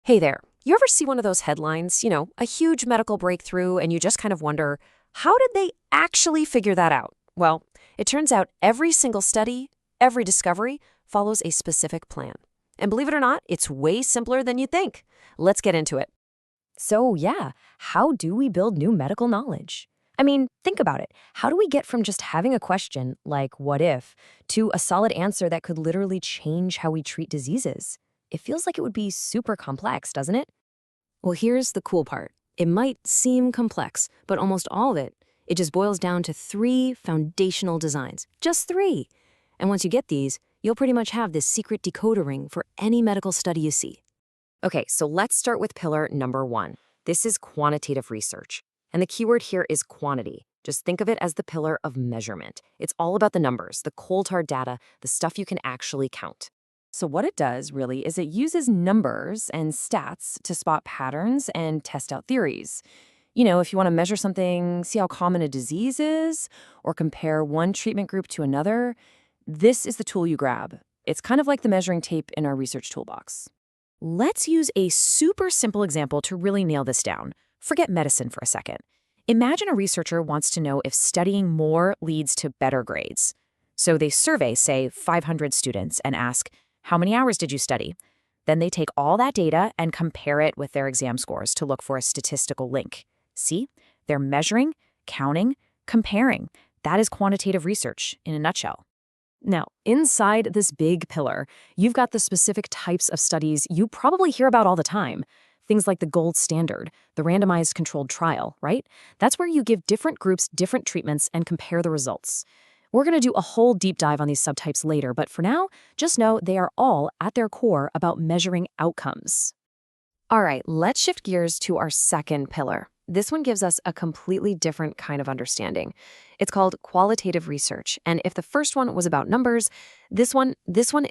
Hey there. You ever see one of those headlines, a huge medical breakthrough, and you just kind of wonder, how did they actually figure that out? Well, it turns out every single study, every discovery follows a specific plan. And believe it or not, it's way simpler than you think. Let's get into it. So, yeah, how do we build new medical knowledge? I mean, think about it. How do we get from just having a question, like what if, to a solid answer that could literally change how we treat diseases? It feels like it would be super complex, doesn't it? Well, here's the cool part. It might seem complex, but almost all of it just boils down to three foundational designs. Just three. And once you get these, you'll pretty much have this secret decoder ring for any medical study you see. Okay, so let's start with pillar number one. This is quantitative research. And the keyword here is quantity. Just think of it as the pillar of measurement. It's all about the numbers, the cold hard data, the stuff you can actually count. So, what it does really is it uses numbers and stats to spot patterns and test out theories. If you want to measure something, see how common a disease is, or compare one treatment group to another, this is the tool you grab. It's kind of like the measuring tape in our research toolbox. Let's use a super simple example to really nail this down. Forget medicine for a second. Imagine a researcher wants to know if studying more leads to better grades. So they survey, say, 500 students and ask, how many hours did you study? Then they take all that data and compare it with their exam scores to look for a statistical link. See? They're measuring, counting, comparing. That is quantitative research in a nutshell. Now, inside this big pillar, you've got the specific types of studies you probably hear about all the time. Things like the gold standard, the randomized controlled trial, right? That's where you give different groups different treatments and compare the results. We're going to do a whole deep dive on these subtypes later, but for now, just know they are all, at their core, about measuring outcomes. All right, let's shift gears to our second pillar. This one gives us a completely different kind of understanding. It's called qualitative research, and if the first one was about numbers, this one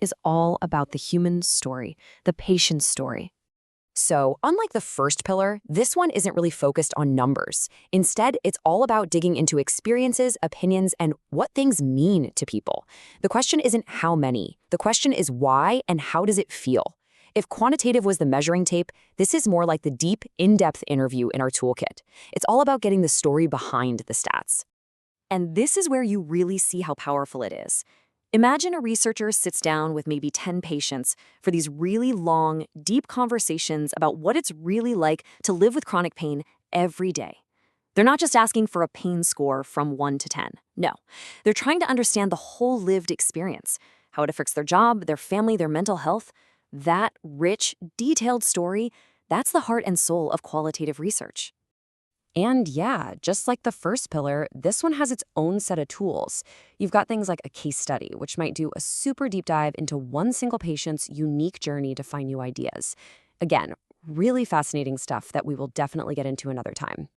is all about the human story, the patient's story. So, unlike the first pillar, this one isn't really focused on numbers. Instead, it's all about digging into experiences, opinions, and what things mean to people. The question isn't how many. The question is why and how does it feel? If quantitative was the measuring tape, this is more like the deep, in-depth interview in our toolkit. It's all about getting the story behind the stats. And this is where you really see how powerful it is. Imagine a researcher sits down with maybe 10 patients for these really long, deep conversations about what it's really like to live with chronic pain every day. They're not just asking for a pain score from 1 to 10. No, they're trying to understand the whole lived experience, how it affects their job, their family, their mental health. That rich, detailed story, that's the heart and soul of qualitative research. And yeah, just like the first pillar, this one has its own set of tools. You've got things like a case study, which might do a super deep dive into one single patient's unique journey to find new ideas. Again, really fascinating stuff that we will definitely get into another time.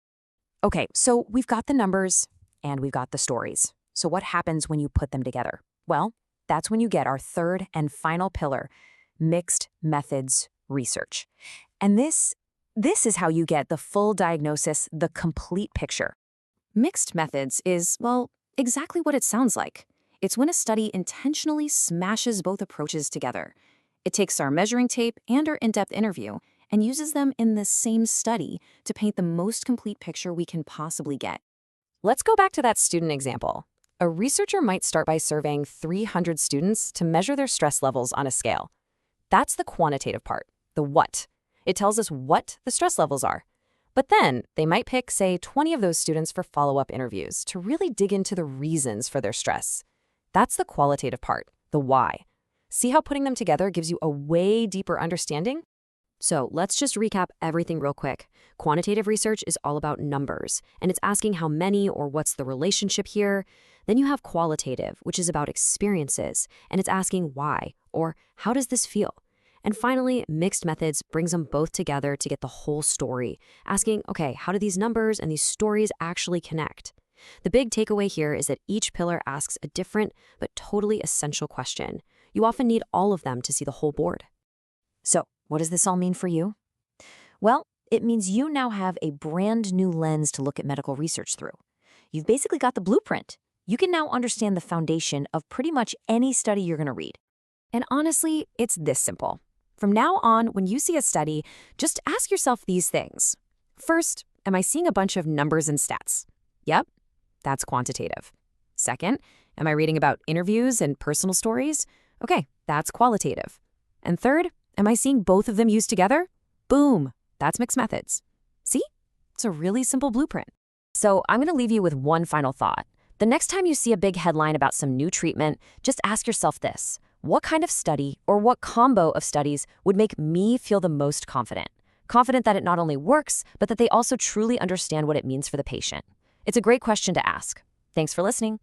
Okay, so we've got the numbers and we've got the stories. So what happens when you put them together? Well, that's when you get our third and final pillar, mixed methods research. And this is how you get the full diagnosis, the complete picture. Mixed methods is, well, exactly what it sounds like. It's when a study intentionally smashes both approaches together. It takes our measuring tape and our in-depth interview and uses them in the same study to paint the most complete picture we can possibly get. Let's go back to that student example. A researcher might start by surveying 300 students to measure their stress levels on a scale. That's the quantitative part, the what. It tells us what the stress levels are. But then they might pick, say, 20 of those students for follow-up interviews to really dig into the reasons for their stress. That's the qualitative part, the why. See how putting them together gives you a way deeper understanding? So let's just recap everything real quick. Quantitative research is all about numbers, and it's asking how many or what's the relationship here. Then you have qualitative, which is about experiences, and it's asking why or how does this feel? And finally, mixed methods brings them both together to get the whole story, asking, okay, how do these numbers and these stories actually connect? The big takeaway here is that each pillar asks a different but totally essential question. You often need all of them to see the whole board. So, what does this all mean for you? Well, it means you now have a brand new lens to look at medical research through. You've basically got the blueprint. You can now understand the foundation of pretty much any study you're going to read. And honestly, it's this simple. From now on, when you see a study, just ask yourself these things. First, am I seeing a bunch of numbers and stats? Yep, that's quantitative. Second, am I reading about interviews and personal stories? Okay, that's qualitative. And third, am I seeing both of them used together? Boom, that's mixed methods. See? It's a really simple blueprint. So I'm going to leave you with one final thought. The next time you see a big headline about some new treatment, just ask yourself this. What kind of study or what combo of studies would make me feel the most confident? Confident that it not only works, but that they also truly understand what it means for the patient. It's a great question to ask. Thanks for listening.